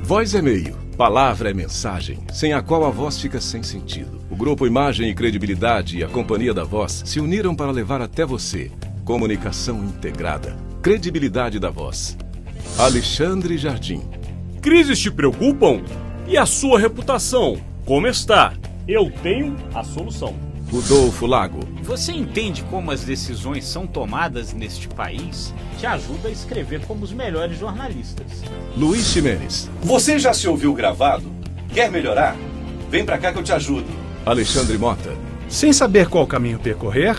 Voz é meio, palavra é mensagem, sem a qual a voz fica sem sentido. O Grupo Imagem e Credibilidade e a Companhia da Voz se uniram para levar até você comunicação integrada, credibilidade da voz. Alexandre Jardim. Crises te preocupam? E a sua reputação? Como está? Eu tenho a solução. Rodolfo Lago. Você entende como as decisões são tomadas neste país? Te ajuda a escrever como os melhores jornalistas. Luiz Ximenes. Você já se ouviu gravado? Quer melhorar? Vem pra cá que eu te ajudo. Alexandre Mota. Sem saber qual caminho percorrer,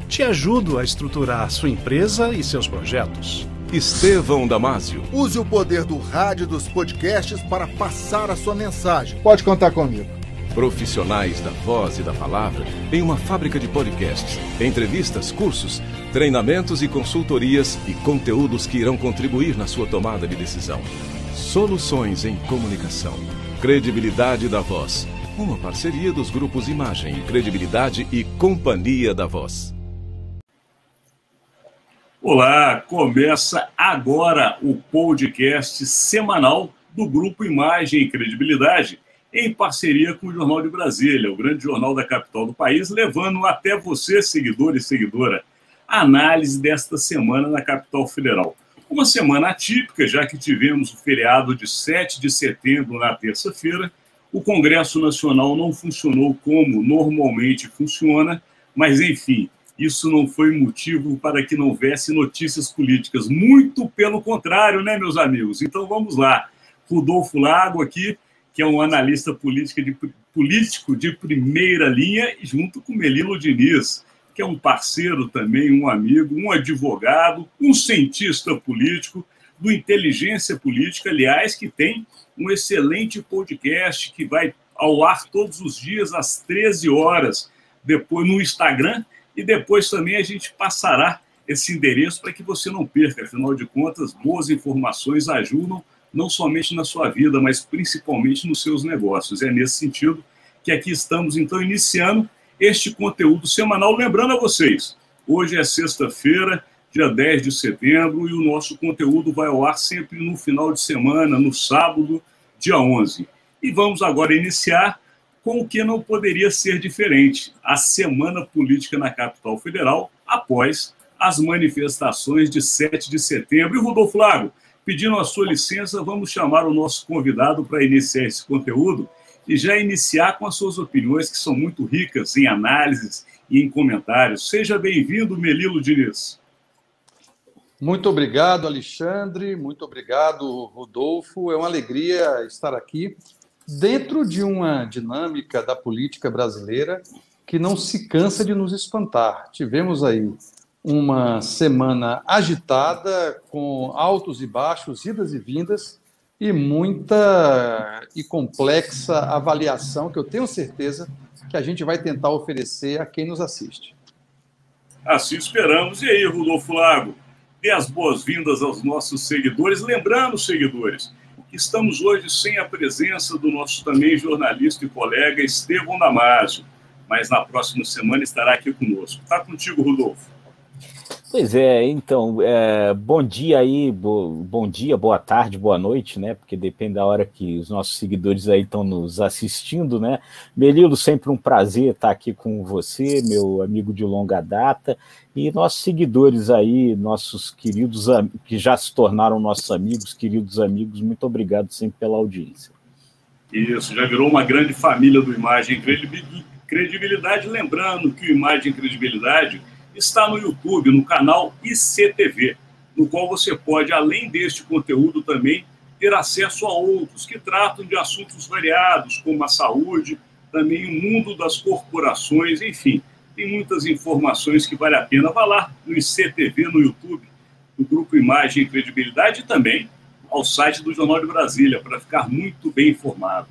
te ajudo a estruturar sua empresa e seus projetos. Estevão Damásio. Use o poder do rádio e dos podcasts para passar a sua mensagem. Pode contar comigo. Profissionais da voz e da palavra em uma fábrica de podcasts, entrevistas, cursos, treinamentos e consultorias e conteúdos que irão contribuir na sua tomada de decisão. Soluções em comunicação. Credibilidade da Voz. Uma parceria dos grupos Imagem, Credibilidade e Companhia da Voz. Olá, começa agora o podcast semanal do Grupo Imagem e Credibilidade, em parceria com o Jornal de Brasília, o grande jornal da capital do país, levando até você, seguidor e seguidora, a análise desta semana na capital federal. Uma semana atípica, já que tivemos o feriado de 7 de setembro na terça-feira. O Congresso Nacional não funcionou como normalmente funciona, mas, enfim, isso não foi motivo para que não houvesse notícias políticas. Muito pelo contrário, né, meus amigos? Então, vamos lá. Rodolfo Lago aqui, que é um analista político de primeira linha, junto com Melilo Diniz, que é um parceiro também, um amigo, um advogado, um cientista político, do Inteligência Política, aliás, que tem um excelente podcast que vai ao ar todos os dias às 13 horas, depois no Instagram, e depois também a gente passará esse endereço para que você não perca. Afinal de contas, boas informações ajudam não somente na sua vida, mas principalmente nos seus negócios. É nesse sentido que aqui estamos, então, iniciando este conteúdo semanal. Lembrando a vocês, hoje é sexta-feira, dia 10 de setembro, e o nosso conteúdo vai ao ar sempre no final de semana, no sábado, dia 11. E vamos agora iniciar com o que não poderia ser diferente, a Semana Política na Capital Federal, após as manifestações de 7 de setembro. E, Rodolfo Lago, pedindo a sua licença, vamos chamar o nosso convidado para iniciar esse conteúdo e já iniciar com as suas opiniões, que são muito ricas em análises e em comentários. Seja bem-vindo, Melilo Diniz. Muito obrigado, Alexandre. Muito obrigado, Rodolfo. É uma alegria estar aqui dentro de uma dinâmica da política brasileira que não se cansa de nos espantar. Tivemos aí uma semana agitada, com altos e baixos, idas e vindas, e muita e complexa avaliação que eu tenho certeza que a gente vai tentar oferecer a quem nos assiste. Assim esperamos. E aí, Rodolfo Lago, dê as boas-vindas aos nossos seguidores. Lembrando, seguidores, que estamos hoje sem a presença do nosso também jornalista e colega Estevão Damásio, mas na próxima semana estará aqui conosco. Está contigo, Rodolfo. Pois é, então, bom dia aí, bom dia, boa tarde, boa noite, né? Porque depende da hora que os nossos seguidores aí estão nos assistindo, né? Melilo, sempre um prazer estar aqui com você, meu amigo de longa data, e nossos seguidores aí, nossos queridos, que já se tornaram nossos amigos, queridos amigos, muito obrigado sempre pela audiência. Isso, já virou uma grande família do Imagem e Credibilidade, lembrando que o Imagem e Credibilidade está no YouTube, no canal ICTV, no qual você pode, além deste conteúdo, também ter acesso a outros que tratam de assuntos variados, como a saúde, também o mundo das corporações, enfim, tem muitas informações que vale a pena. Vá lá no ICTV, no YouTube, no Grupo Imagem e Credibilidade, e também ao site do Jornal de Brasília, para ficar muito bem informado.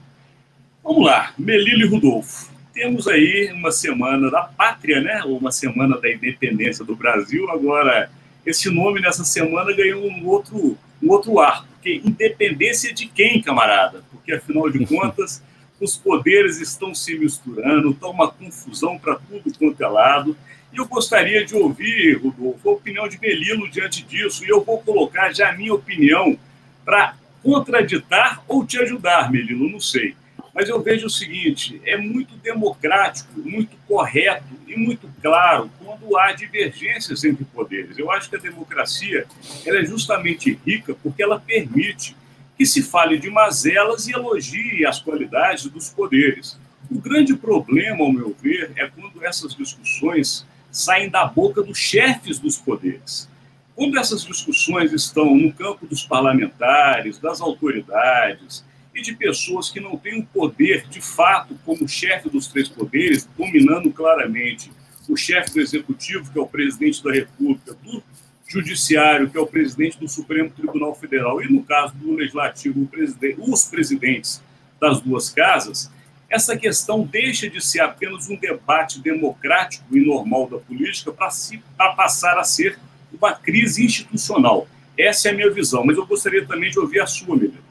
Vamos lá, Melilo e Rodolfo. Temos aí uma semana da pátria, né? Ou uma semana da independência do Brasil. Agora, esse nome nessa semana ganhou um outro ar. Porque independência de quem, camarada? Porque, afinal de contas, os poderes estão se misturando, está uma confusão para tudo quanto é lado. E eu gostaria de ouvir, Rodolfo, a opinião de Melilo diante disso. E eu vou colocar já a minha opinião para contraditar ou te ajudar, Melilo, não sei. Mas eu vejo o seguinte, é muito democrático, muito correto e muito claro quando há divergências entre poderes. Eu acho que a democracia ela é justamente rica porque ela permite que se fale de mazelas e elogie as qualidades dos poderes. O grande problema, ao meu ver, é quando essas discussões saem da boca dos chefes dos poderes. Quando essas discussões estão no campo dos parlamentares, das autoridades e de pessoas que não têm o poder, de fato, como chefe dos três poderes, dominando claramente o chefe do Executivo, que é o presidente da República, do Judiciário, que é o presidente do Supremo Tribunal Federal, e, no caso do Legislativo, os presidentes das duas casas, essa questão deixa de ser apenas um debate democrático e normal da política para passar a ser uma crise institucional. Essa é a minha visão, mas eu gostaria também de ouvir a sua, Melilo.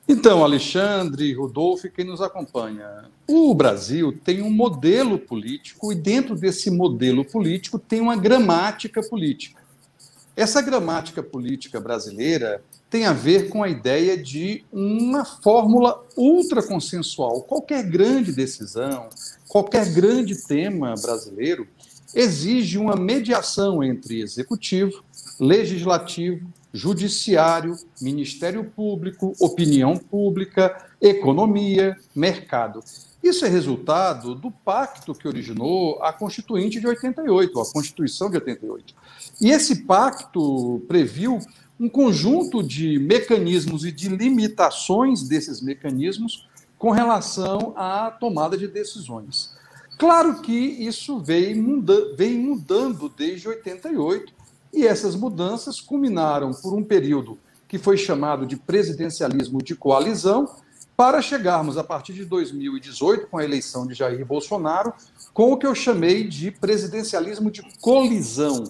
Então, Alexandre, Rodolfo e quem nos acompanha, o Brasil tem um modelo político e dentro desse modelo político tem uma gramática política. Essa gramática política brasileira tem a ver com a ideia de uma fórmula ultraconsensual. Qualquer grande decisão, qualquer grande tema brasileiro exige uma mediação entre executivo, legislativo, judiciário, Ministério Público, opinião pública, economia, mercado. Isso é resultado do pacto que originou a Constituinte de 88, a Constituição de 88. E esse pacto previu um conjunto de mecanismos e de limitações desses mecanismos com relação à tomada de decisões. Claro que isso vem mudando desde 88, e essas mudanças culminaram por um período que foi chamado de presidencialismo de coalizão, para chegarmos, a partir de 2018, com a eleição de Jair Bolsonaro, com o que eu chamei de presidencialismo de colisão,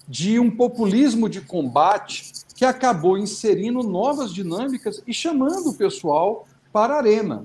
de um populismo de combate que acabou inserindo novas dinâmicas e chamando o pessoal para a arena.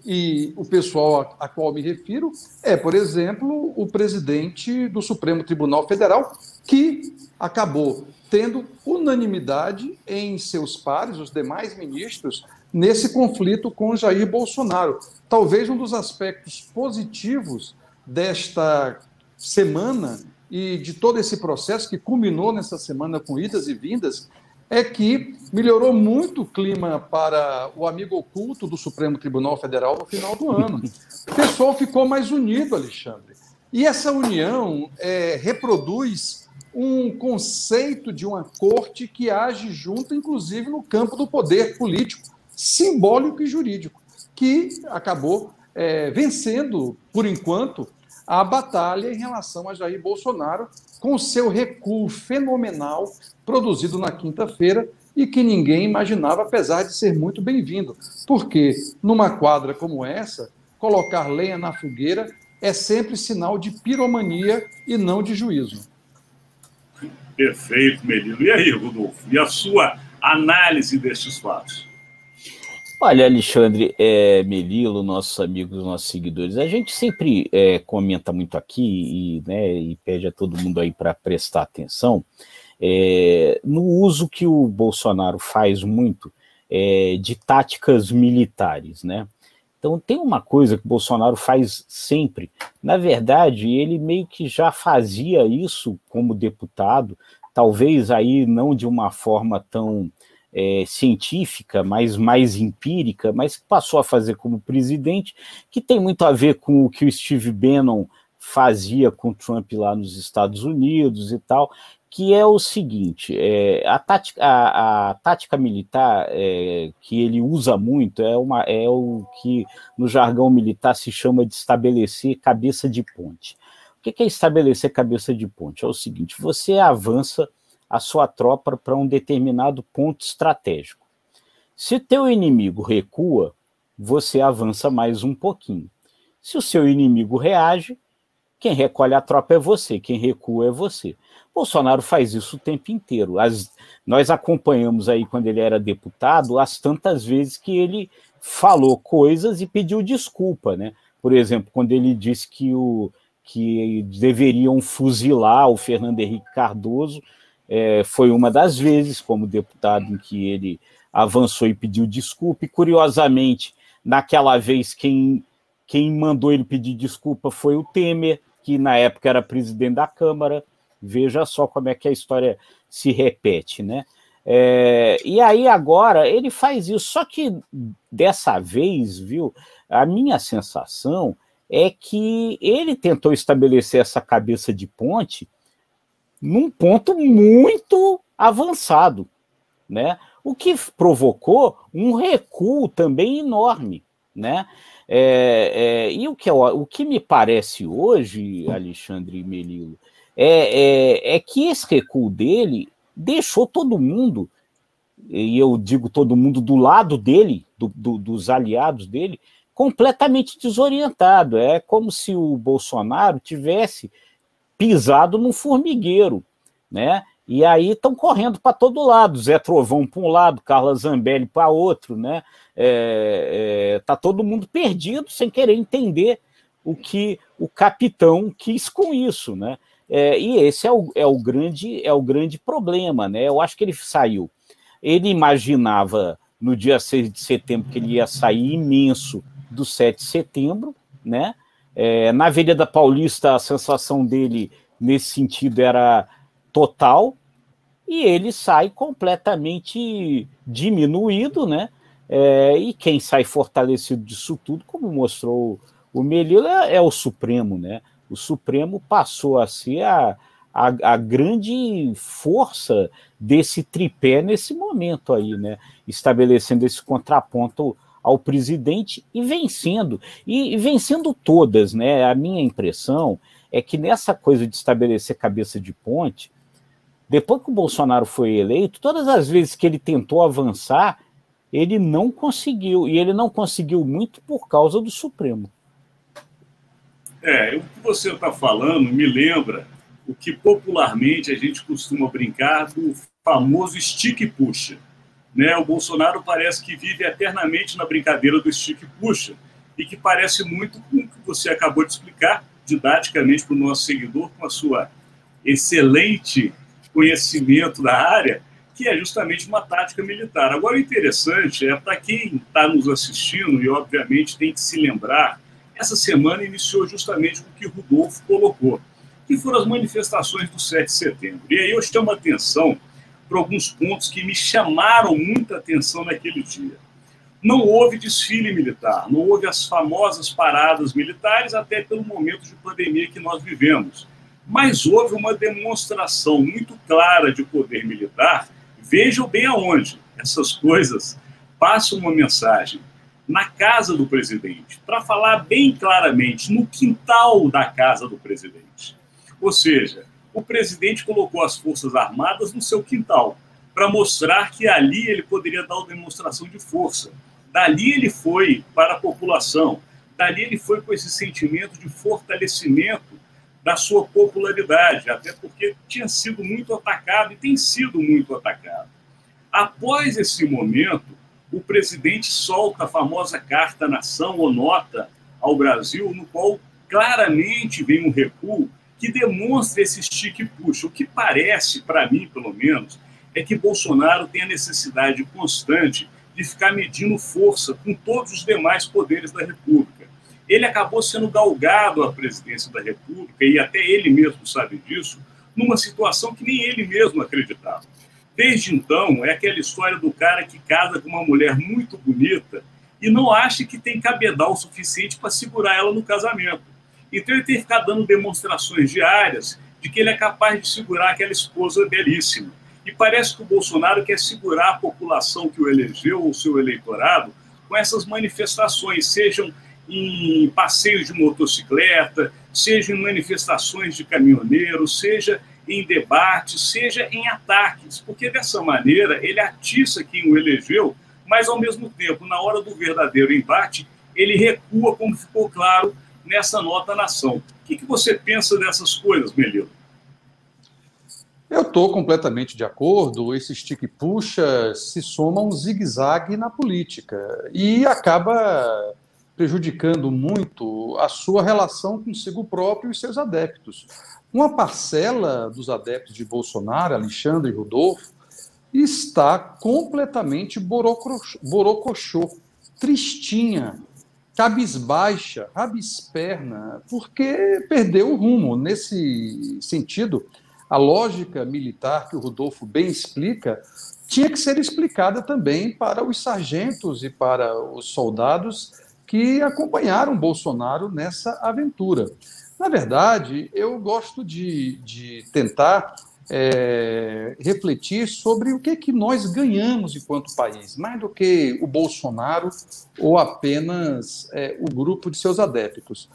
E o pessoal a qual me refiro é, por exemplo, o presidente do Supremo Tribunal Federal, que acabou tendo unanimidade em seus pares, os demais ministros, nesse conflito com Jair Bolsonaro. Talvez um dos aspectos positivos desta semana e de todo esse processo que culminou nessa semana com idas e vindas é que melhorou muito o clima para o amigo oculto do Supremo Tribunal Federal no final do ano. O pessoal ficou mais unido, Alexandre. E essa união reproduz um conceito de uma corte que age junto, inclusive, no campo do poder político, simbólico e jurídico, que acabou vencendo, por enquanto, a batalha em relação a Jair Bolsonaro, com o seu recuo fenomenal produzido na quinta-feira e que ninguém imaginava, apesar de ser muito bem-vindo. Porque, numa quadra como essa, colocar lenha na fogueira é sempre sinal de piromania e não de juízo. Perfeito, Melilo. E aí, Rodolfo? E a sua análise destes fatos? Olha, Alexandre, Melilo, nossos amigos, nossos seguidores, a gente sempre comenta muito aqui e pede a todo mundo aí para prestar atenção no uso que o Bolsonaro faz muito de táticas militares, né? Então tem uma coisa que o Bolsonaro faz sempre, na verdade ele meio que já fazia isso como deputado, talvez aí não de uma forma tão científica, mas mais empírica, mas passou a fazer como presidente, que tem muito a ver com o que o Steve Bannon fazia com o Trump lá nos Estados Unidos e tal, que é o seguinte, a tática militar que ele usa muito é o que no jargão militar se chama de estabelecer cabeça de ponte. O que é estabelecer cabeça de ponte? É o seguinte, você avança a sua tropa para um determinado ponto estratégico. Se teu inimigo recua, você avança mais um pouquinho. Se o seu inimigo reage, quem recolhe a tropa é você, quem recua é você. Bolsonaro faz isso o tempo inteiro. Nós acompanhamos aí, quando ele era deputado, as tantas vezes que ele falou coisas e pediu desculpa, né? Por exemplo, quando ele disse que deveriam fuzilar o Fernando Henrique Cardoso, foi uma das vezes, como deputado, em que ele avançou e pediu desculpa, e curiosamente, naquela vez, quem mandou ele pedir desculpa foi o Temer, que na época era presidente da Câmara. Veja só como é que a história se repete, né? E aí agora ele faz isso, só que dessa vez, viu, a minha sensação é que ele tentou estabelecer essa cabeça de ponte num ponto muito avançado, né? O que provocou um recuo também enorme, né? E o que me parece hoje, Alexandre e Melilo, é que esse recuo dele deixou todo mundo, e eu digo todo mundo do lado dele, dos aliados dele, completamente desorientado. É como se o Bolsonaro tivesse pisado num formigueiro, né? E aí estão correndo para todo lado, Zé Trovão para um lado, Carla Zambelli para outro, né? Tá todo mundo perdido, sem querer entender o que o capitão quis com isso, né? E esse é o grande problema, né? Eu acho que ele saiu. Ele imaginava no dia 6 de setembro que ele ia sair imenso do 7 de setembro, né? Na Avenida Paulista, a sensação dele nesse sentido era total, e ele sai completamente diminuído, né? E quem sai fortalecido disso tudo, como mostrou o Melilo, é o Supremo, né? O Supremo passou a ser a grande força desse tripé nesse momento aí, né? Estabelecendo esse contraponto ao presidente e vencendo todas, né? A minha impressão é que nessa coisa de estabelecer cabeça de ponte, depois que o Bolsonaro foi eleito, todas as vezes que ele tentou avançar, ele não conseguiu, e ele não conseguiu muito por causa do Supremo. O que você está falando me lembra o que popularmente a gente costuma brincar do famoso estique e puxa, né? O Bolsonaro parece que vive eternamente na brincadeira do estique e puxa, e que parece muito com o que você acabou de explicar didaticamente para o nosso seguidor, com a sua excelente conhecimento da área, que é justamente uma tática militar. Agora, o interessante é, para quem está nos assistindo, e obviamente tem que se lembrar, essa semana iniciou justamente o que o Rodolfo colocou, que foram as manifestações do 7 de setembro. E aí eu chamo a atenção para alguns pontos que me chamaram muita atenção naquele dia. Não houve desfile militar, não houve as famosas paradas militares, até pelo momento de pandemia que nós vivemos. Mas houve uma demonstração muito clara de poder militar. Vejam bem aonde essas coisas passam uma mensagem. Na casa do presidente, para falar bem claramente, no quintal da casa do presidente. Ou seja, o presidente colocou as Forças Armadas no seu quintal, para mostrar que ali ele poderia dar uma demonstração de força. Dali ele foi para a população, dali ele foi com esse sentimento de fortalecimento da sua popularidade, até porque tinha sido muito atacado e tem sido muito atacado. Após esse momento, o presidente solta a famosa carta à nação ou nota ao Brasil, no qual claramente vem um recuo que demonstra esse estique e puxa. O que parece, para mim, pelo menos, é que Bolsonaro tem a necessidade constante de ficar medindo força com todos os demais poderes da República. Ele acabou sendo galgado à presidência da República, e até ele mesmo sabe disso, numa situação que nem ele mesmo acreditava. Desde então, é aquela história do cara que casa com uma mulher muito bonita e não acha que tem cabedal suficiente para segurar ela no casamento. Então ele tem que ficar dando demonstrações diárias de que ele é capaz de segurar aquela esposa belíssima. E parece que o Bolsonaro quer segurar a população que o elegeu, o seu eleitorado, com essas manifestações, sejam em passeios de motocicleta, seja em manifestações de caminhoneiros, seja em debates, seja em ataques, porque dessa maneira ele atiça quem o elegeu, mas ao mesmo tempo, na hora do verdadeiro embate, ele recua, como ficou claro nessa nota à nação. O que você pensa dessas coisas, Melilo? Eu estou completamente de acordo. Esse estique e puxa se soma a um zigue-zague na política e acaba prejudicando muito a sua relação consigo próprio e seus adeptos. Uma parcela dos adeptos de Bolsonaro, Alexandre e Rodolfo, está completamente borocochô, tristinha, cabisbaixa, rabisperna, porque perdeu o rumo. Nesse sentido, a lógica militar que o Rodolfo bem explica tinha que ser explicada também para os sargentos e para os soldados que acompanharam Bolsonaro nessa aventura. Na verdade, eu gosto de tentar refletir sobre o que nós ganhamos enquanto país, mais do que o Bolsonaro ou apenas o grupo de seus adeptos.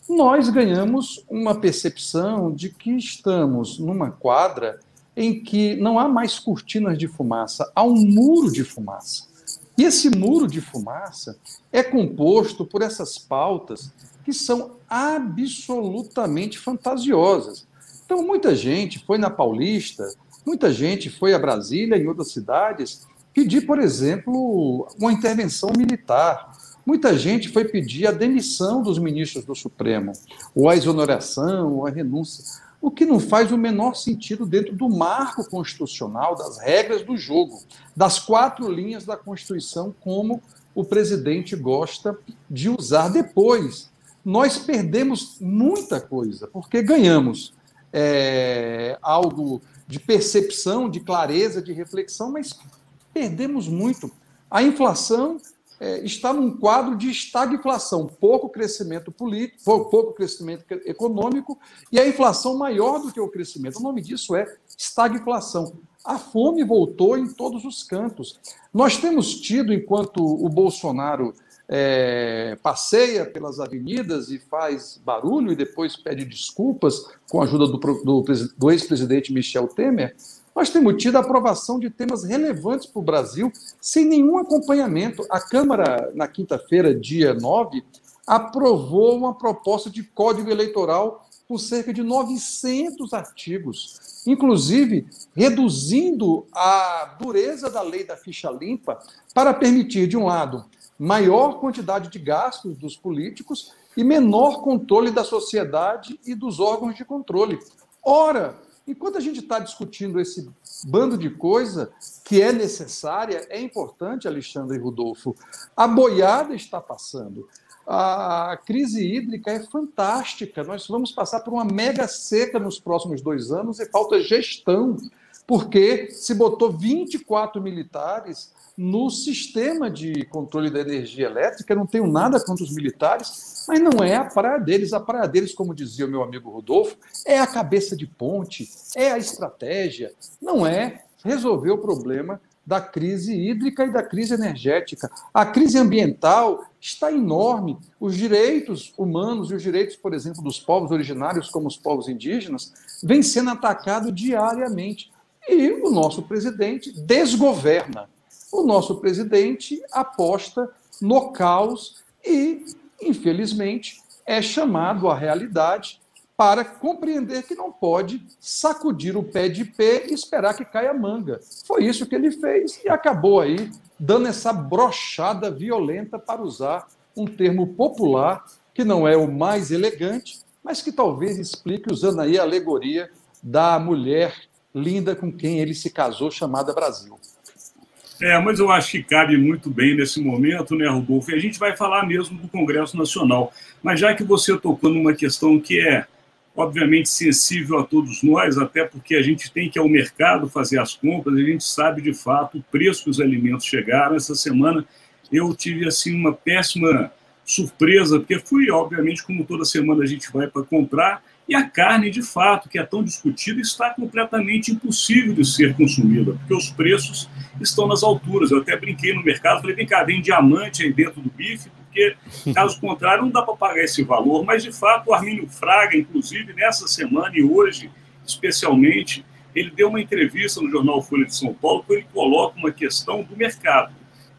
Nós ganhamos uma percepção de que estamos numa quadra em que não há mais cortinas de fumaça, há um muro de fumaça. E esse muro de fumaça é composto por essas pautas que são absolutamente fantasiosas. Então, muita gente foi na Paulista, muita gente foi a Brasília e em outras cidades pedir, por exemplo, uma intervenção militar. Muita gente foi pedir a demissão dos ministros do Supremo, ou a exoneração, ou a renúncia, o que não faz o menor sentido dentro do marco constitucional, das regras do jogo, das 4 linhas da Constituição, como o presidente gosta de usar. Depois, nós perdemos muita coisa, porque ganhamos algo de percepção, de clareza, de reflexão, mas perdemos muito. A inflação está num quadro de estagflação, pouco crescimento político, pouco crescimento econômico, e a inflação maior do que o crescimento. O nome disso é estagflação. A fome voltou em todos os cantos. Nós temos tido, enquanto o Bolsonaro passeia pelas avenidas e faz barulho e depois pede desculpas com a ajuda do ex-presidente Michel Temer, nós temos tido a aprovação de temas relevantes para o Brasil sem nenhum acompanhamento. A Câmara, na quinta-feira, dia 9, aprovou uma proposta de código eleitoral com cerca de 900 artigos, inclusive reduzindo a dureza da lei da ficha limpa para permitir, de um lado, maior quantidade de gastos dos políticos e menor controle da sociedade e dos órgãos de controle. Ora, enquanto a gente está discutindo esse bando de coisa que é necessária, é importante, Alexandre e Rodolfo, a boiada está passando. A crise hídrica é fantástica. Nós vamos passar por uma mega seca nos próximos 2 anos e falta gestão, porque se botou 24 militares no sistema de controle da energia elétrica. Eu não tenho nada contra os militares, mas não é a praia deles. A praia deles, como dizia o meu amigo Rodolfo, é a cabeça de ponte, é a estratégia, não é resolver o problema da crise hídrica e da crise energética. A crise ambiental está enorme. Os direitos humanos e os direitos, por exemplo, dos povos originários, como os povos indígenas, vêm sendo atacados diariamente. E o nosso presidente desgoverna. O nosso presidente aposta no caos e, infelizmente, é chamado à realidade para compreender que não pode sacudir o pé de pé e esperar que caia a manga. Foi isso que ele fez e acabou aí dando essa brochada violenta, para usar um termo popular que não é o mais elegante, mas que talvez explique, usando aí a alegoria da mulher linda com quem ele se casou, chamada Brasil. Mas eu acho que cabe muito bem nesse momento, né, Rodolfo? E a gente vai falar mesmo do Congresso Nacional. Mas já que você tocou numa questão que é, obviamente, sensível a todos nós, até porque a gente tem que ir ao mercado fazer as compras, a gente sabe, de fato, o preço que os alimentos chegaram. Essa semana eu tive, assim, uma péssima surpresa, porque fui, obviamente, como toda semana a gente vai para comprar, e a carne, de fato, que é tão discutida, está completamente impossível de ser consumida, porque os preços estão nas alturas. Eu até brinquei no mercado, falei, vem cá, tem diamante aí dentro do bife, porque, caso contrário, não dá para pagar esse valor. Mas, de fato, o Armínio Fraga, inclusive, nessa semana e hoje, especialmente, ele deu uma entrevista no jornal Folha de São Paulo, que ele coloca uma questão do mercado.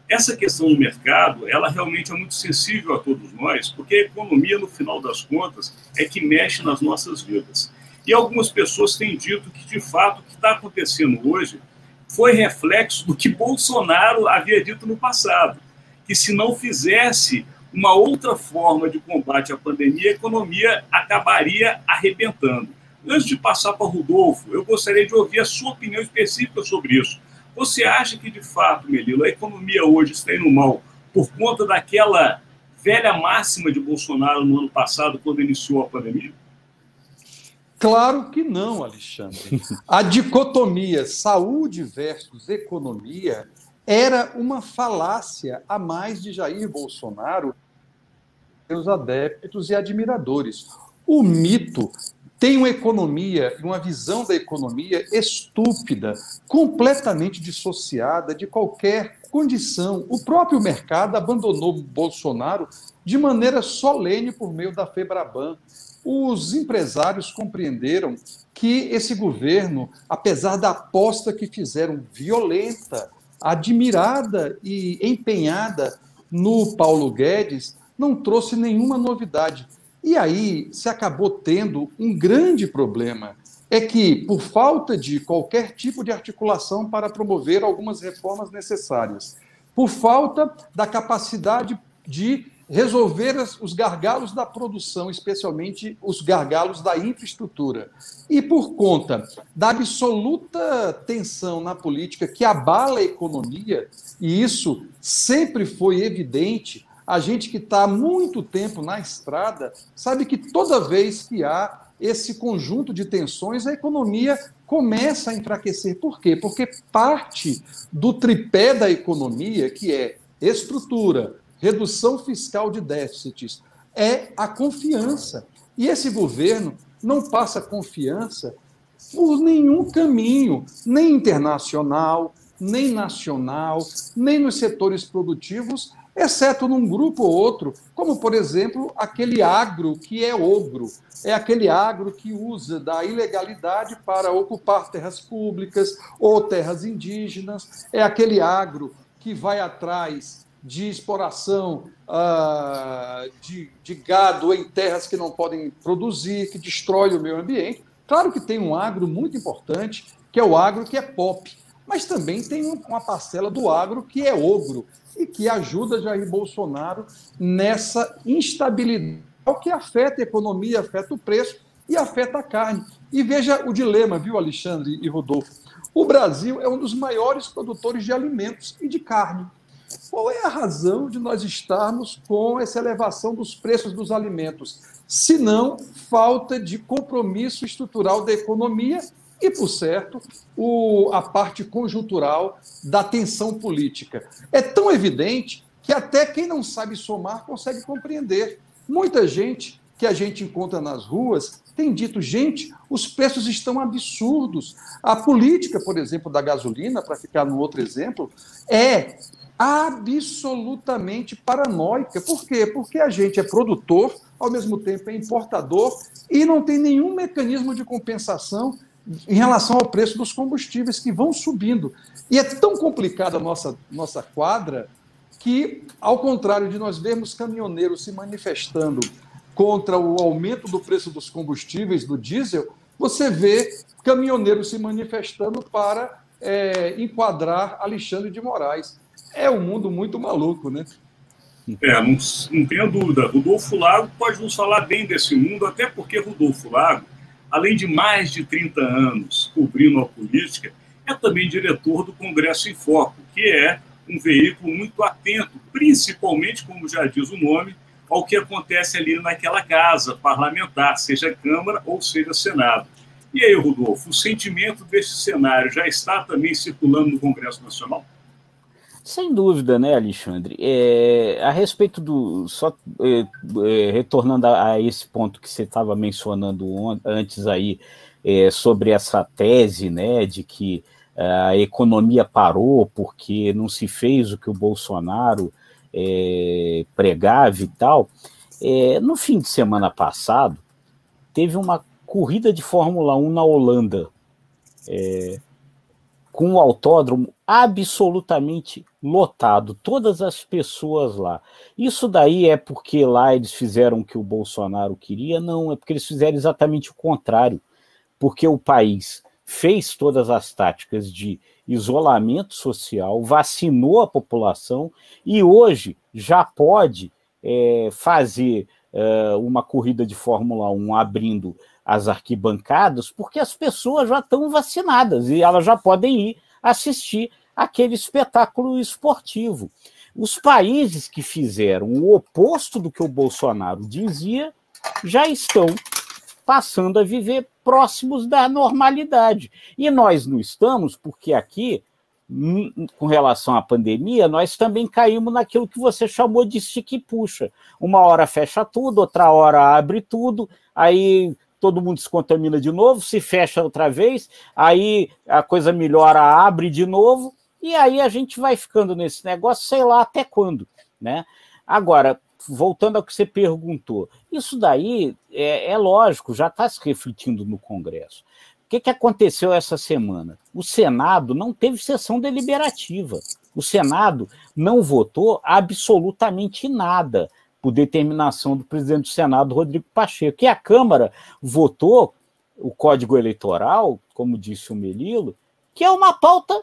Essa questão do mercado, ela realmente é muito sensível a todos nós, porque a economia, no final das contas, é que mexe nas nossas vidas. E algumas pessoas têm dito que, de fato, o que está acontecendo hoje foi reflexo do que Bolsonaro havia dito no passado, que se não fizesse uma outra forma de combate à pandemia, a economia acabaria arrebentando. Antes de passar para o Rodolfo, eu gostaria de ouvir a sua opinião específica sobre isso. Você acha que, de fato, Melilo, a economia hoje está indo mal por conta daquela velha máxima de Bolsonaro no ano passado, quando iniciou a pandemia? Claro que não, Alexandre. A dicotomia saúde versus economia era uma falácia a mais de Jair Bolsonaro, seus adeptos e admiradores. O mito tem uma economia, uma visão da economia estúpida, completamente dissociada de qualquer condição. O próprio mercado abandonou Bolsonaro de maneira solene por meio da Febraban. Os empresários compreenderam que esse governo, apesar da aposta que fizeram violenta, admirada e empenhada no Paulo Guedes, não trouxe nenhuma novidade. E aí se acabou tendo um grande problema. É que, por falta de qualquer tipo de articulação para promover algumas reformas necessárias, por falta da capacidade de resolver os gargalos da produção, especialmente os gargalos da infraestrutura, e por conta da absoluta tensão na política que abala a economia, e isso sempre foi evidente, a gente que está há muito tempo na estrada sabe que toda vez que há esse conjunto de tensões, a economia começa a enfraquecer. Por quê? Porque parte do tripé da economia, que é estrutura, redução fiscal de déficits, é a confiança. E esse governo não passa confiança por nenhum caminho, nem internacional, nem nacional, nem nos setores produtivos, exceto num grupo ou outro, como, por exemplo, aquele agro que é ogro. É aquele agro que usa da ilegalidade para ocupar terras públicas ou terras indígenas. É aquele agro que vai atrás de exploração de gado em terras que não podem produzir, que destrói o meio ambiente. Claro que tem um agro muito importante, que é o agro que é pop, mas também tem uma parcela do agro que é ogro e que ajuda Jair Bolsonaro nessa instabilidade que afeta a economia, afeta o preço e afeta a carne. E veja o dilema, viu, Alexandre e Rodolfo? O Brasil é um dos maiores produtores de alimentos e de carne. Qual é a razão de nós estarmos com essa elevação dos preços dos alimentos? Se não falta de compromisso estrutural da economia e, por certo, a parte conjuntural da tensão política. É tão evidente que até quem não sabe somar consegue compreender. Muita gente que a gente encontra nas ruas tem dito, gente, os preços estão absurdos. A política, por exemplo, da gasolina, para ficar no outro exemplo, é absolutamente paranoica. Por quê? Porque a gente é produtor, ao mesmo tempo é importador e não tem nenhum mecanismo de compensação em relação ao preço dos combustíveis que vão subindo. E é tão complicada a nossa quadra que, ao contrário de nós vermos caminhoneiros se manifestando contra o aumento do preço dos combustíveis, do diesel, você vê caminhoneiros se manifestando para enquadrar Alexandre de Moraes. É um mundo muito maluco, né? Não tenho dúvida. Rodolfo Lago pode nos falar bem desse mundo, até porque Rodolfo Lago, além de mais de 30 anos cobrindo a política, é também diretor do Congresso em Foco, que é um veículo muito atento, principalmente, como já diz o nome, ao que acontece ali naquela casa parlamentar, seja Câmara ou seja Senado. E aí, Rodolfo, o sentimento desse cenário já está também circulando no Congresso Nacional? Sem dúvida, né, Alexandre? A respeito retornando a esse ponto que você estava mencionando antes aí, sobre essa tese, né, de que a economia parou porque não se fez o que o Bolsonaro pregava e tal, no fim de semana passado, teve uma corrida de Fórmula 1 na Holanda, com o autódromo absolutamente lotado, todas as pessoas lá. Isso daí é porque lá eles fizeram o que o Bolsonaro queria? Não, é porque eles fizeram exatamente o contrário, porque o país fez todas as táticas de isolamento social, vacinou a população e hoje já pode fazer uma corrida de Fórmula 1 abrindo as arquibancadas, porque as pessoas já estão vacinadas e elas já podem ir assistir aquele espetáculo esportivo. Os países que fizeram o oposto do que o Bolsonaro dizia já estão passando a viver próximos da normalidade. E nós não estamos, porque aqui, com relação à pandemia, nós também caímos naquilo que você chamou de estica e puxa. Uma hora fecha tudo, outra hora abre tudo, aí todo mundo se contamina de novo, se fecha outra vez, aí a coisa melhora, abre de novo, e aí a gente vai ficando nesse negócio, sei lá até quando, né? Agora, voltando ao que você perguntou, isso daí é lógico, já está se refletindo no Congresso. O que aconteceu essa semana? O Senado não teve sessão deliberativa. O Senado não votou absolutamente nada por determinação do presidente do Senado, Rodrigo Pacheco. E a Câmara votou o Código Eleitoral, como disse o Melilo, que é uma pauta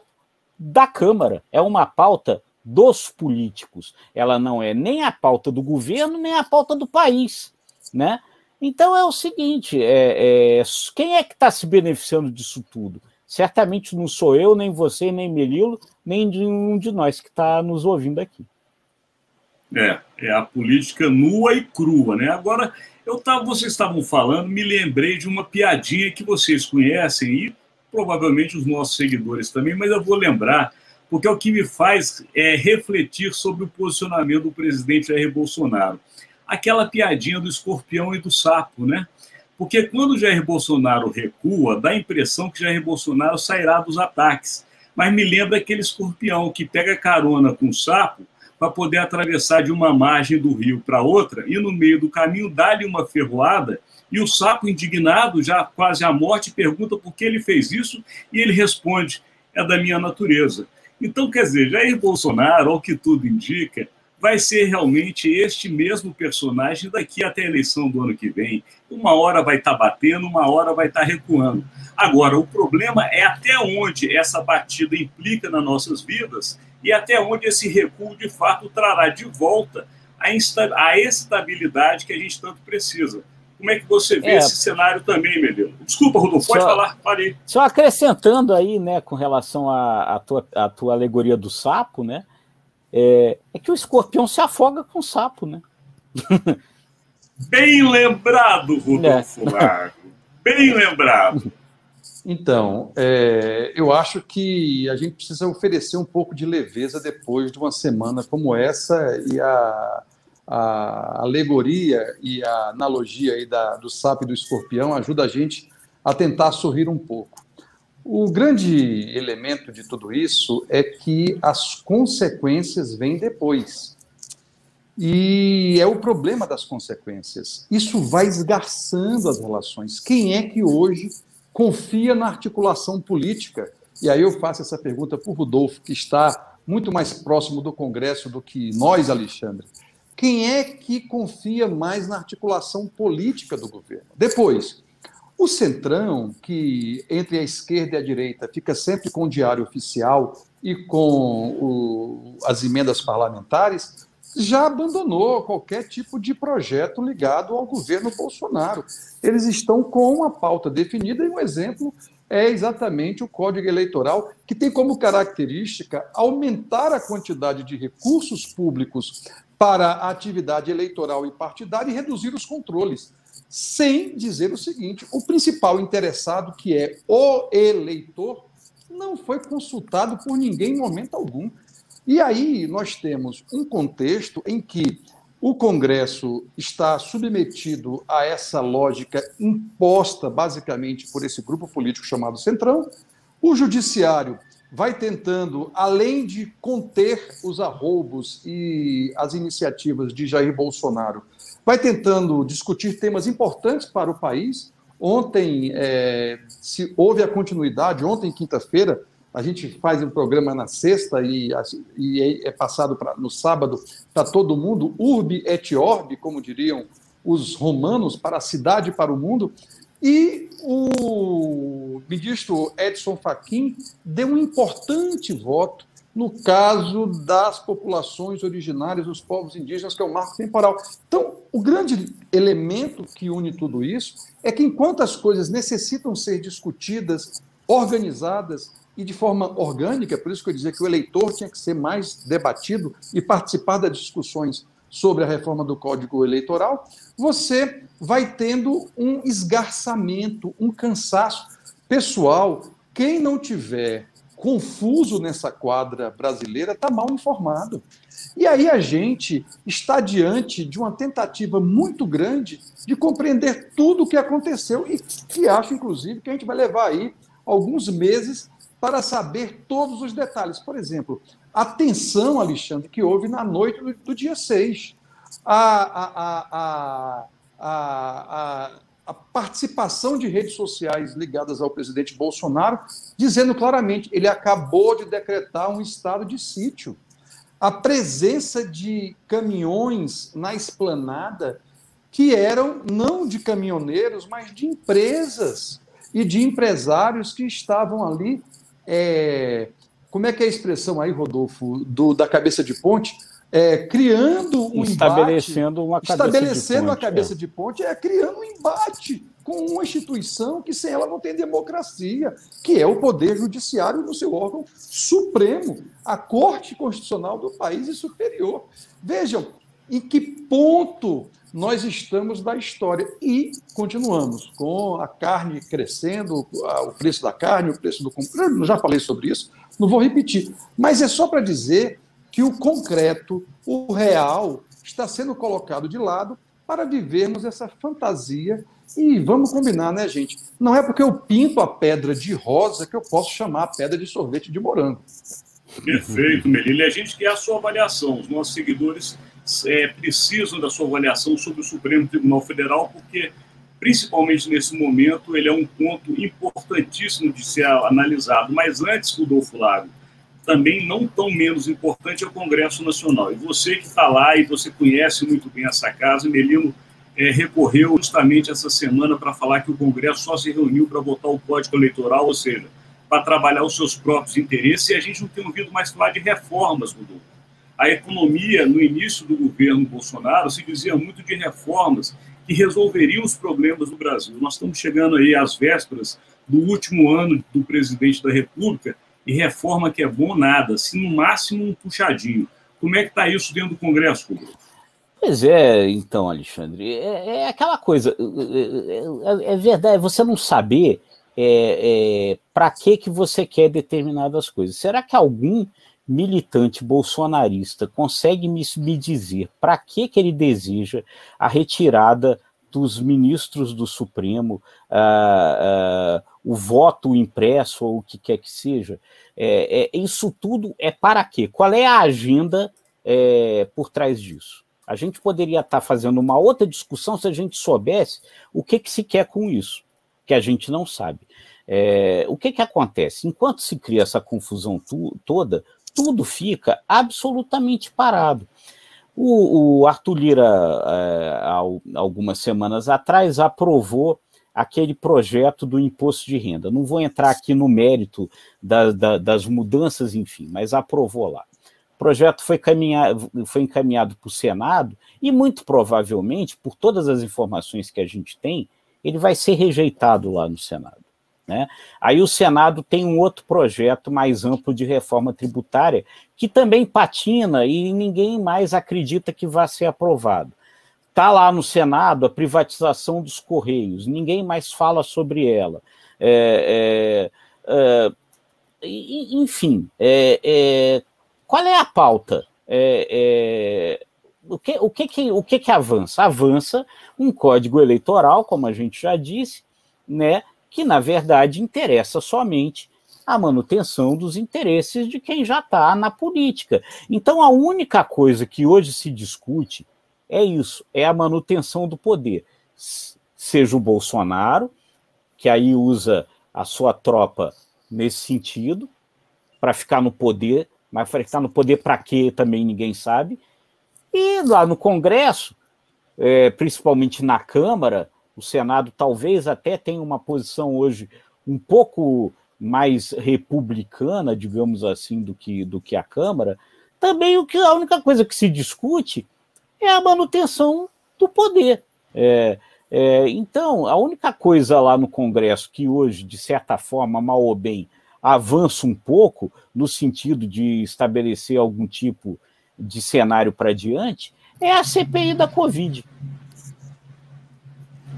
da Câmara, é uma pauta dos políticos. Ela não é nem a pauta do governo, nem a pauta do país, né? Então é o seguinte, quem é que está se beneficiando disso tudo? Certamente não sou eu, nem você, nem Melilo, nem nenhum de nós que está nos ouvindo aqui. É a política nua e crua, né? Agora, vocês estavam falando, me lembrei de uma piadinha que vocês conhecem e provavelmente os nossos seguidores também, mas eu vou lembrar, porque é o que me faz refletir sobre o posicionamento do presidente Jair Bolsonaro. Aquela piadinha do escorpião e do sapo, né? Porque quando Jair Bolsonaro recua, dá a impressão que Jair Bolsonaro sairá dos ataques. Mas me lembra aquele escorpião que pega carona com o sapo para poder atravessar de uma margem do rio para outra e no meio do caminho dá-lhe uma ferroada e o sapo, indignado, já quase à morte, pergunta por que ele fez isso e ele responde, é da minha natureza. Então, quer dizer, Jair Bolsonaro, ao que tudo indica, vai ser realmente este mesmo personagem daqui até a eleição do ano que vem. Uma hora vai estar batendo, uma hora vai estar recuando. Agora, o problema é até onde essa batida implica nas nossas vidas e até onde esse recuo, de fato, trará de volta a estabilidade que a gente tanto precisa. Como é que você vê esse cenário também, Melilo? Desculpa, Rodolfo, pode falar, parei. Só acrescentando aí, né, com relação à tua alegoria do sapo, né, é que o escorpião se afoga com o sapo, né? Bem lembrado, Rodolfo Largo. Bem lembrado. Então, eu acho que a gente precisa oferecer um pouco de leveza depois de uma semana como essa, e a alegoria e a analogia aí do sapo e do escorpião ajuda a gente a tentar sorrir um pouco. O grande elemento de tudo isso é que as consequências vêm depois. E é o problema das consequências. Isso vai esgarçando as relações. Quem é que hoje confia na articulação política? E aí eu faço essa pergunta para o Rodolfo, que está muito mais próximo do Congresso do que nós, Alexandre. Quem é que confia mais na articulação política do governo? Depois, o Centrão, que entre a esquerda e a direita fica sempre com o diário oficial e com as emendas parlamentares, já abandonou qualquer tipo de projeto ligado ao governo Bolsonaro. Eles estão com uma pauta definida e um exemplo é exatamente o Código Eleitoral, que tem como característica aumentar a quantidade de recursos públicos para a atividade eleitoral e partidária e reduzir os controles, sem dizer o seguinte: o principal interessado, que é o eleitor, não foi consultado por ninguém em momento algum. E aí nós temos um contexto em que o Congresso está submetido a essa lógica imposta basicamente por esse grupo político chamado Centrão. O Judiciário vai tentando, além de conter os arroubos e as iniciativas de Jair Bolsonaro, vai tentando discutir temas importantes para o país. Ontem se houve a continuidade, ontem, quinta-feira, a gente faz um programa na sexta e é passado no sábado para todo mundo, urbi et orbi, como diriam os romanos, para a cidade e para o mundo. E o ministro Edson Fachin deu um importante voto no caso das populações originárias dos povos indígenas, que é o marco temporal. Então, o grande elemento que une tudo isso é que, enquanto as coisas necessitam ser discutidas, organizadas e de forma orgânica, por isso que eu dizia que o eleitor tinha que ser mais debatido e participar das discussões sobre a reforma do Código Eleitoral, você vai tendo um esgarçamento, um cansaço pessoal. Quem não tiver confuso nessa quadra brasileira está mal informado. E aí a gente está diante de uma tentativa muito grande de compreender tudo o que aconteceu e que acho, inclusive, que a gente vai levar aí alguns meses para saber todos os detalhes. Por exemplo, a tensão, Alexandre, que houve na noite do dia 6. A participação de redes sociais ligadas ao presidente Bolsonaro, dizendo claramente ele acabou de decretar um estado de sítio. A presença de caminhões na esplanada que eram não de caminhoneiros, mas de empresas e de empresários que estavam ali. Como é que é a expressão aí, Rodolfo, da cabeça de ponte? Criando um estabelecendo embate, uma estabelecendo a cabeça de ponte, criando um embate com uma instituição que sem ela não tem democracia, que é o Poder Judiciário no seu órgão supremo, a Corte Constitucional do país e superior. Vejam em que ponto nós estamos da história e continuamos com a carne crescendo, o preço da carne, o preço do combustível. Eu já falei sobre isso, não vou repetir, mas é só para dizer que o concreto, o real, está sendo colocado de lado para vivermos essa fantasia. E vamos combinar, né, gente? Não é porque eu pinto a pedra de rosa que eu posso chamar a pedra de sorvete de morango. Perfeito, Melilo. E a gente quer a sua avaliação. Os nossos seguidores precisam da sua avaliação sobre o Supremo Tribunal Federal, porque, principalmente nesse momento, ele é um ponto importantíssimo de ser analisado. Mas antes, Rodolfo Lago, também não tão menos importante é o Congresso Nacional. E você que está lá e você conhece muito bem essa casa, Melilo recorreu justamente essa semana para falar que o Congresso só se reuniu para votar o Código Eleitoral, ou seja, para trabalhar os seus próprios interesses, e a gente não tem ouvido mais falar de reformas, Rodolfo. A economia, no início do governo Bolsonaro, se dizia muito de reformas que resolveriam os problemas do Brasil. Nós estamos chegando aí às vésperas do último ano do presidente da República, e reforma que é bom nada, se no máximo um puxadinho. Como é que está isso dentro do Congresso, Rodolfo? Pois é, então, Alexandre, é aquela coisa, é verdade, você não saber para que você quer determinadas coisas. Será que algum militante bolsonarista consegue me dizer para que ele deseja a retirada dos ministros do Supremo, o voto impresso ou o que quer que seja? Isso tudo é para quê? Qual é a agenda por trás disso? A gente poderia estar fazendo uma outra discussão se a gente soubesse o que se quer com isso, que a gente não sabe. O que acontece? Enquanto se cria essa confusão toda, tudo fica absolutamente parado. O Arthur Lira, algumas semanas atrás, aprovou aquele projeto do imposto de renda. Não vou entrar aqui no mérito das mudanças, enfim, mas aprovou lá. O projeto foi encaminhado para o Senado e, muito provavelmente, por todas as informações que a gente tem, ele vai ser rejeitado lá no Senado, né? Aí o Senado tem um outro projeto mais amplo de reforma tributária que também patina e ninguém mais acredita que vai ser aprovado. Está lá no Senado a privatização dos Correios, ninguém mais fala sobre ela. Enfim, qual é a pauta? O que avança? Avança um código eleitoral, como a gente já disse, né, que, na verdade, interessa somente a manutenção dos interesses de quem já está na política. Então, a única coisa que hoje se discute é isso, é a manutenção do poder. Seja o Bolsonaro, que aí usa a sua tropa nesse sentido, para ficar no poder, mas para ficar no poder para quê também ninguém sabe. E lá no Congresso, principalmente na Câmara, o Senado talvez até tenha uma posição hoje um pouco mais republicana, digamos assim, do que a Câmara. Também a única coisa que se discute é a manutenção do poder. Então, a única coisa lá no Congresso que hoje, de certa forma, mal ou bem, avanço um pouco no sentido de estabelecer algum tipo de cenário para diante, é a CPI da Covid.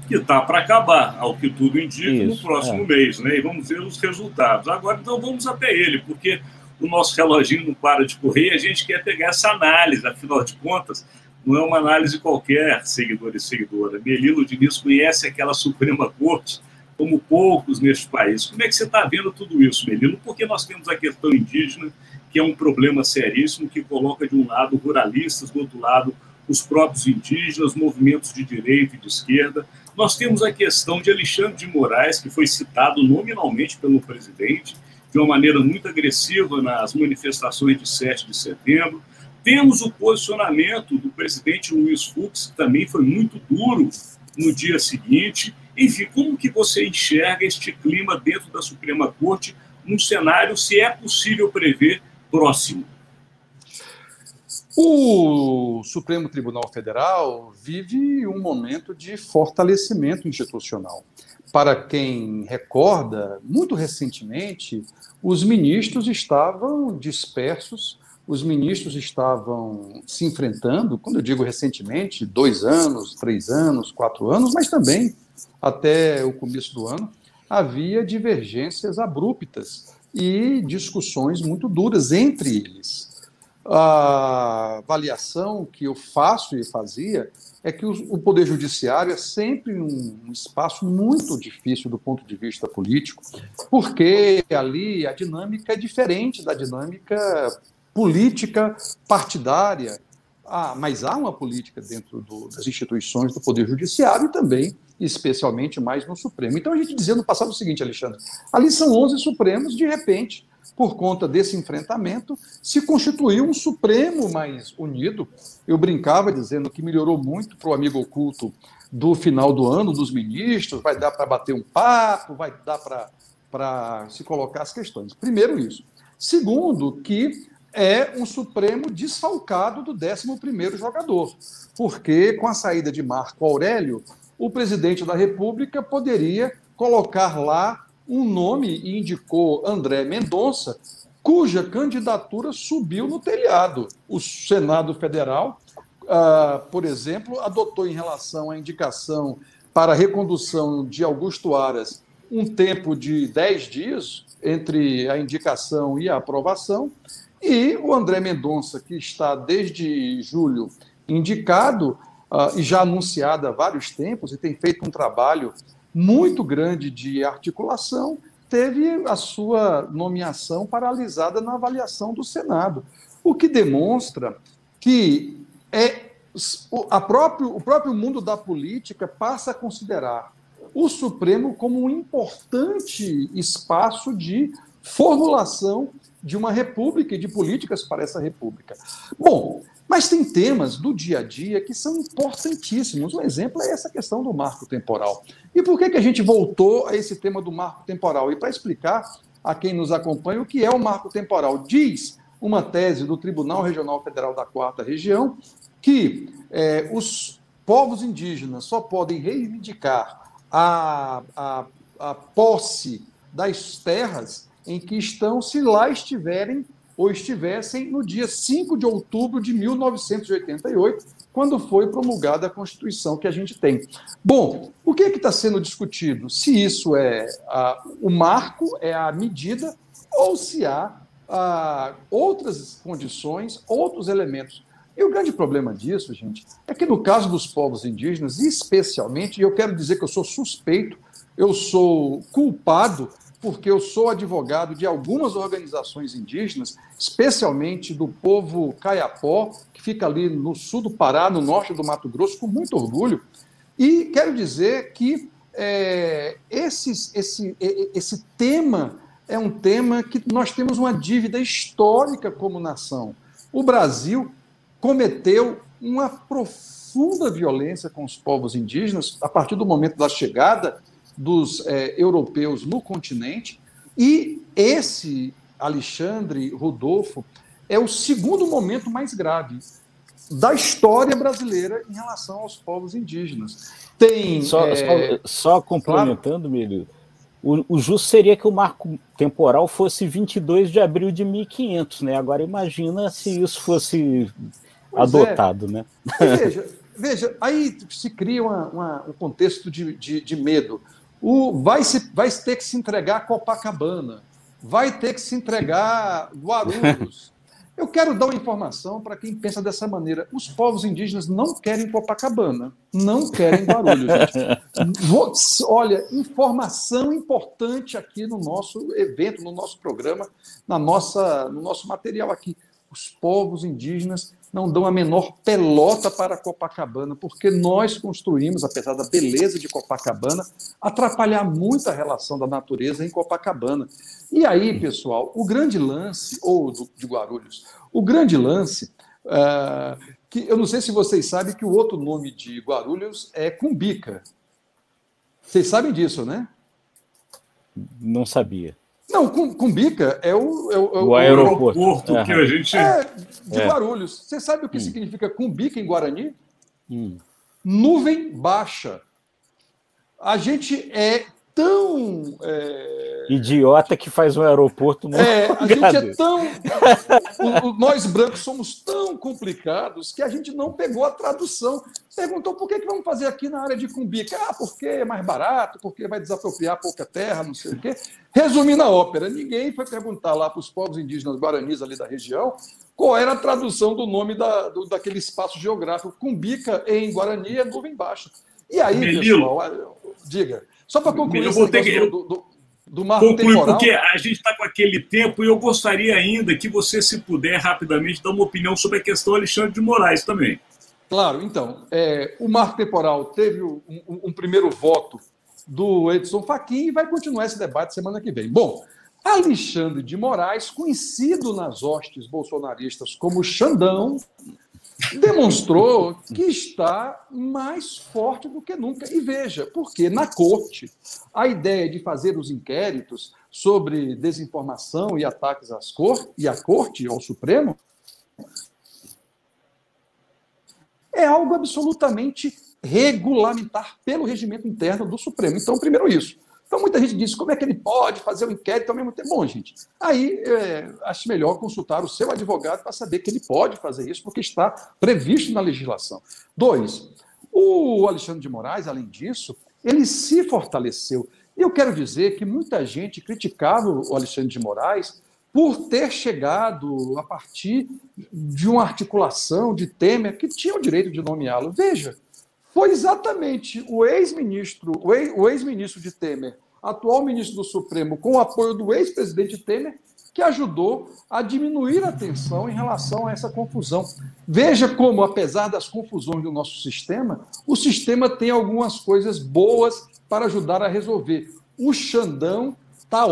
Que está para acabar, ao que tudo indica, no próximo mês, né? E vamos ver os resultados. Agora, então, vamos até ele, porque o nosso reloginho não para de correr e a gente quer pegar essa análise, afinal de contas, não é uma análise qualquer, seguidor e seguidora. Melilo Diniz conhece aquela Suprema Corte como poucos neste país. Como é que você está vendo tudo isso, Melilo? Porque nós temos a questão indígena, que é um problema seríssimo, que coloca de um lado ruralistas, do outro lado os próprios indígenas, movimentos de direita e de esquerda. Nós temos a questão de Alexandre de Moraes, que foi citado nominalmente pelo presidente, de uma maneira muito agressiva nas manifestações de 7 de setembro. Temos o posicionamento do presidente Luiz Fux, que também foi muito duro no dia seguinte. Enfim, como que você enxerga este clima dentro da Suprema Corte, num cenário, se é possível prever, próximo? O Supremo Tribunal Federal vive um momento de fortalecimento institucional. Para quem recorda, muito recentemente, os ministros estavam dispersos, os ministros estavam se enfrentando, quando eu digo recentemente, 2 anos, 3 anos, 4 anos, mas também até o começo do ano, havia divergências abruptas e discussões muito duras entre eles. A avaliação que eu faço e fazia é que o Poder Judiciário é sempre um espaço muito difícil do ponto de vista político, porque ali a dinâmica é diferente da dinâmica política partidária. Mas há uma política dentro das instituições do Poder Judiciário e também, especialmente, mais no Supremo. Então, a gente dizia no passado o seguinte, Alexandre, ali são 11 Supremos, de repente, por conta desse enfrentamento, se constituiu um Supremo mais unido. Eu brincava dizendo que melhorou muito para o amigo oculto do final do ano, dos ministros, vai dar para bater um papo, vai dar para se colocar as questões. Primeiro isso. Segundo, que é um Supremo desfalcado do 11º jogador, porque com a saída de Marco Aurélio, o presidente da República poderia colocar lá um nome e indicou André Mendonça, cuja candidatura subiu no telhado. O Senado Federal, por exemplo, adotou em relação à indicação para a recondução de Augusto Aras um tempo de 10 dias entre a indicação e a aprovação, e o André Mendonça, que está desde julho indicado e já anunciado há vários tempos e tem feito um trabalho muito grande de articulação, teve a sua nomeação paralisada na avaliação do Senado, o que demonstra que o próprio mundo da política passa a considerar o Supremo como um importante espaço de formulação de uma república e de políticas para essa república. Bom, mas tem temas do dia a dia que são importantíssimos. Um exemplo é essa questão do marco temporal. E por que a gente voltou a esse tema do marco temporal? E para explicar a quem nos acompanha o que é o marco temporal, diz uma tese do Tribunal Regional Federal da 4ª Região que os povos indígenas só podem reivindicar a posse das terras em que estão, se lá estiverem ou estivessem no dia 5 de outubro de 1988, quando foi promulgada a Constituição que a gente tem. Bom, o que está sendo discutido? Se isso é o marco, é a medida, ou se há outras condições, outros elementos. E o grande problema disso, gente, é que no caso dos povos indígenas, especialmente, e eu quero dizer que eu sou suspeito, eu sou culpado, porque eu sou advogado de algumas organizações indígenas, especialmente do povo Kayapó, que fica ali no sul do Pará, no norte do Mato Grosso, com muito orgulho. E quero dizer que esse tema é um tema que nós temos uma dívida histórica como nação. O Brasil cometeu uma profunda violência com os povos indígenas a partir do momento da chegada dos europeus no continente, e esse, Alexandre, Rodolfo, é o segundo momento mais grave da história brasileira em relação aos povos indígenas. Tem só complementando, Melio, O justo seria que o marco temporal fosse 22 de abril de 1500, né? Agora imagina se isso fosse adotado, né? Veja, aí se cria um contexto de medo. Vai ter que se entregar Copacabana, vai ter que se entregar Guarulhos. Eu quero dar uma informação para quem pensa dessa maneira. Os povos indígenas não querem Copacabana, não querem Guarulhos, gente. Olha, informação importante aqui no nosso evento, no nosso programa, no nosso material aqui. Os povos indígenas não dão a menor pelota para Copacabana, porque nós construímos, apesar da beleza de Copacabana, atrapalhar muito a relação da natureza em Copacabana. E aí, pessoal, o grande lance, de Guarulhos, o grande lance, que eu não sei se vocês sabem que o outro nome de Guarulhos é Cumbica. Vocês sabem disso, né? Não sabia. Não, Cumbica é o aeroporto que a gente... de Guarulhos. Você sabe o que significa Cumbica em Guarani? Nuvem baixa. A gente é tão... idiota que faz um aeroporto muito a gente é tão... Nós brancos somos tão complicados que a gente não pegou a tradução. Perguntou por que vamos fazer aqui na área de Cumbica? Porque é mais barato, porque vai desapropriar pouca terra, não sei o quê. Resumindo a ópera, ninguém foi perguntar lá para os povos indígenas guaranis ali da região qual era a tradução do nome daquele espaço geográfico. Cumbica em Guarani é nuvem baixa. E aí, Melilo, pessoal, diga, só para concluir eu vou ter que... do marco temporal... Porque a gente está com aquele tempo e eu gostaria ainda que você, se puder, rapidamente, dar uma opinião sobre a questão Alexandre de Moraes também. Claro, então, o marco temporal teve um primeiro voto do Edson Fachin e vai continuar esse debate semana que vem. Bom, Alexandre de Moraes, conhecido nas hostes bolsonaristas como Xandão, demonstrou que está mais forte do que nunca. E veja, porque na corte, a ideia de fazer os inquéritos sobre desinformação e ataques à corte, ao Supremo, é algo absolutamente regulamentar pelo regimento interno do Supremo. Então, primeiro isso. Então, muita gente diz, como é que ele pode fazer o inquérito ao mesmo tempo? Bom, gente, aí acho melhor consultar o seu advogado para saber que ele pode fazer isso, porque está previsto na legislação. 2, o Alexandre de Moraes, além disso, ele se fortaleceu. E eu quero dizer que muita gente criticava o Alexandre de Moraes por ter chegado a partir de uma articulação de Temer que tinha o direito de nomeá-lo. Veja, foi exatamente o ex-ministro de Temer, atual ministro do Supremo, com o apoio do ex-presidente Temer, que ajudou a diminuir a tensão em relação a essa confusão. Veja como, apesar das confusões do nosso sistema, o sistema tem algumas coisas boas para ajudar a resolver. O Xandão está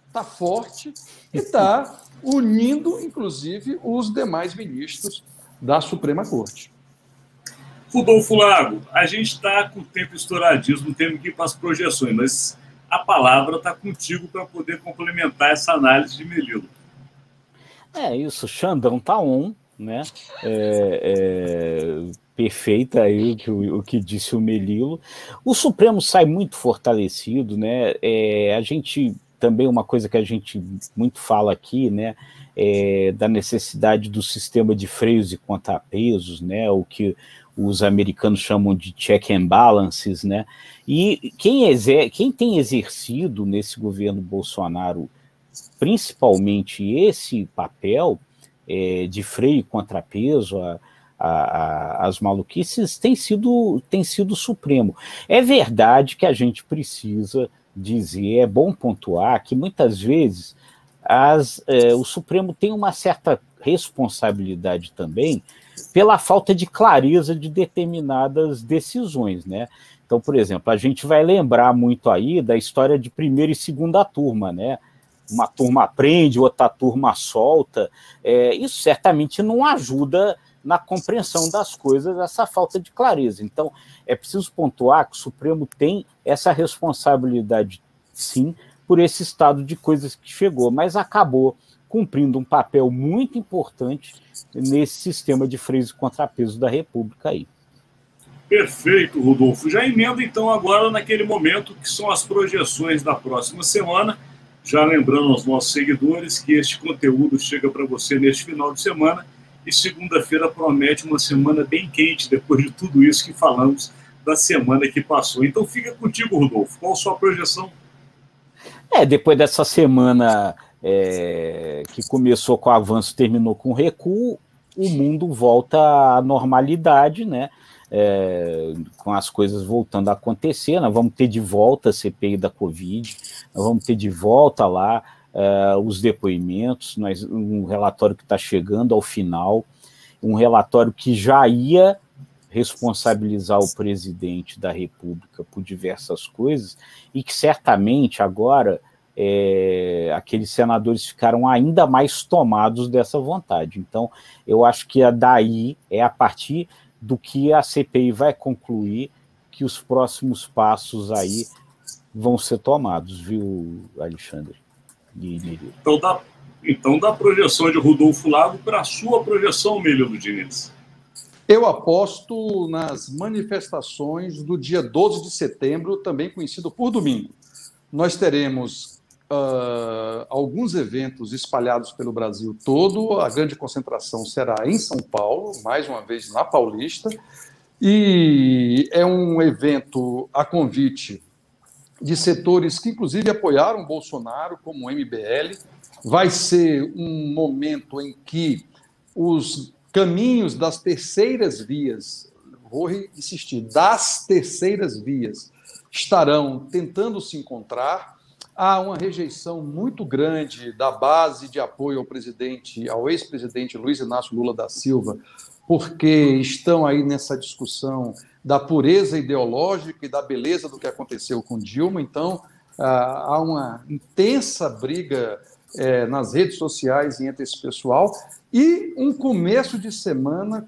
está forte e está unindo, inclusive, os demais ministros da Suprema Corte. Rodolfo Lago, a gente está com o tempo estouradíssimo, temos que ir para as projeções, mas a palavra está contigo para poder complementar essa análise de Melilo. É isso, Xandão está né? Perfeita aí o que disse o Melilo. O Supremo sai muito fortalecido, né? A gente também, uma coisa que a gente muito fala aqui, né? Da necessidade do sistema de freios e contrapesos, né? O que os americanos chamam de check and balances, né? E quem tem exercido nesse governo Bolsonaro, principalmente esse papel de freio e contrapeso às maluquices, tem sido o Supremo. É verdade que a gente precisa dizer, é bom pontuar que muitas vezes o Supremo tem uma certa responsabilidade também pela falta de clareza de determinadas decisões, né? Então, por exemplo, a gente vai lembrar muito aí da história de primeira e segunda turma, né? Uma turma prende, outra turma solta. Isso certamente não ajuda na compreensão das coisas, essa falta de clareza. Então, é preciso pontuar que o Supremo tem essa responsabilidade, sim, por esse estado de coisas que chegou, mas acabou cumprindo um papel muito importante nesse sistema de freios e contrapesos da República aí. Perfeito, Rodolfo. Já emenda, então, agora naquele momento que são as projeções da próxima semana. Já lembrando aos nossos seguidores que este conteúdo chega para você neste final de semana e segunda-feira promete uma semana bem quente depois de tudo isso que falamos da semana que passou. Então fica contigo, Rodolfo. Qual a sua projeção? Depois dessa semana que começou com avanço, terminou com recuo, o mundo volta à normalidade, né? Com as coisas voltando a acontecer. Nós vamos ter de volta a CPI da Covid, nós vamos ter de volta lá os depoimentos, um relatório que está chegando ao final, um relatório que já ia responsabilizar o presidente da República por diversas coisas e que certamente agora aqueles senadores ficaram ainda mais tomados dessa vontade. Então, eu acho que daí a partir do que a CPI vai concluir que os próximos passos aí vão ser tomados, viu, Alexandre? Então, da projeção de Rodolfo Lago para a sua projeção, Melilo Diniz. Eu aposto nas manifestações do dia 12 de setembro, também conhecido por domingo. Nós teremos alguns eventos espalhados pelo Brasil todo. A grande concentração será em São Paulo, mais uma vez na Paulista, e é um evento a convite de setores que, inclusive, apoiaram Bolsonaro, como o MBL. Vai ser um momento em que os caminhos das terceiras vias, vou insistir, das terceiras vias, estarão tentando se encontrar. Há uma rejeição muito grande da base de apoio ao ex-presidente Luiz Inácio Lula da Silva, porque estão aí nessa discussão da pureza ideológica e da beleza do que aconteceu com Dilma. Então, há uma intensa briga nas redes sociais entre esse pessoal e um começo de semana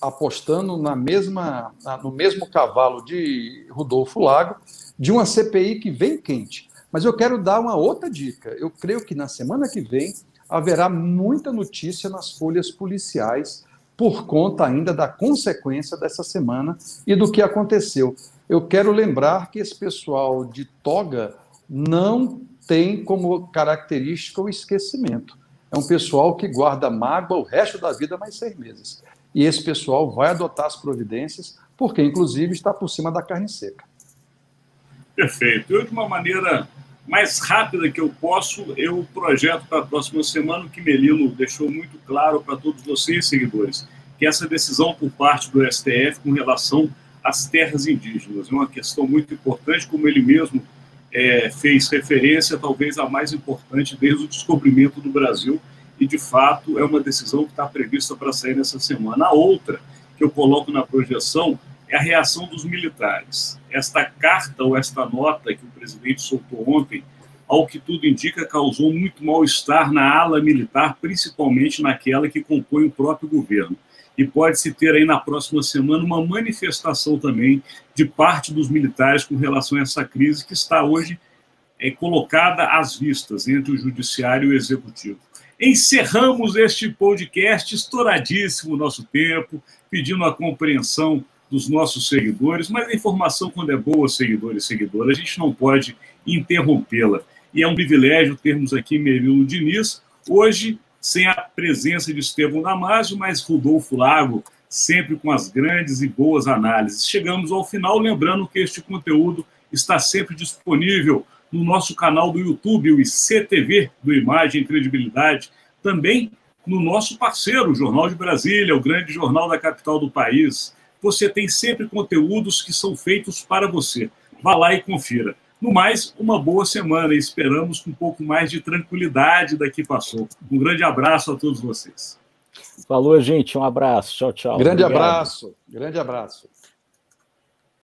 apostando no mesmo cavalo de Rodolfo Lago, de uma CPI que vem quente. Mas eu quero dar uma outra dica. Eu creio que na semana que vem haverá muita notícia nas folhas policiais por conta ainda da consequência dessa semana e do que aconteceu. Eu quero lembrar que esse pessoal de toga não tem como característica o esquecimento. É um pessoal que guarda mágoa o resto da vida mais 6 meses. E esse pessoal vai adotar as providências, porque, inclusive, está por cima da carne seca. Perfeito. Eu, de uma maneira mais rápida que eu posso, eu projeto para a próxima semana o que Melilo deixou muito claro para todos vocês, seguidores, que essa decisão por parte do STF com relação às terras indígenas é uma questão muito importante, como ele mesmo fez referência, talvez a mais importante desde o descobrimento do Brasil, e, de fato, é uma decisão que está prevista para sair nessa semana. A outra que eu coloco na projeção é a reação dos militares. Esta carta ou esta nota que o presidente soltou ontem, ao que tudo indica, causou muito mal-estar na ala militar, principalmente naquela que compõe o próprio governo. E pode-se ter aí na próxima semana uma manifestação também de parte dos militares com relação a essa crise que está hoje colocada às vistas entre o judiciário e o executivo. Encerramos este podcast, estouradíssimo o nosso tempo, pedindo a compreensão dos nossos seguidores, mas a informação, quando é boa, seguidores e seguidoras, a gente não pode interrompê-la. E é um privilégio termos aqui Melilo Diniz, hoje sem a presença de Estevão Damasio, mas Rodolfo Lago, sempre com as grandes e boas análises. Chegamos ao final, lembrando que este conteúdo está sempre disponível no nosso canal do YouTube, o ICTV, do Imagem e Credibilidade, também no nosso parceiro, o Jornal de Brasília, o grande jornal da capital do país. Você tem sempre conteúdos que são feitos para você. Vá lá e confira. No mais, uma boa semana e esperamos com um pouco mais de tranquilidade daqui passou. Um grande abraço a todos vocês. Falou, gente. Um abraço. Tchau, tchau. Grande abraço. Grande abraço.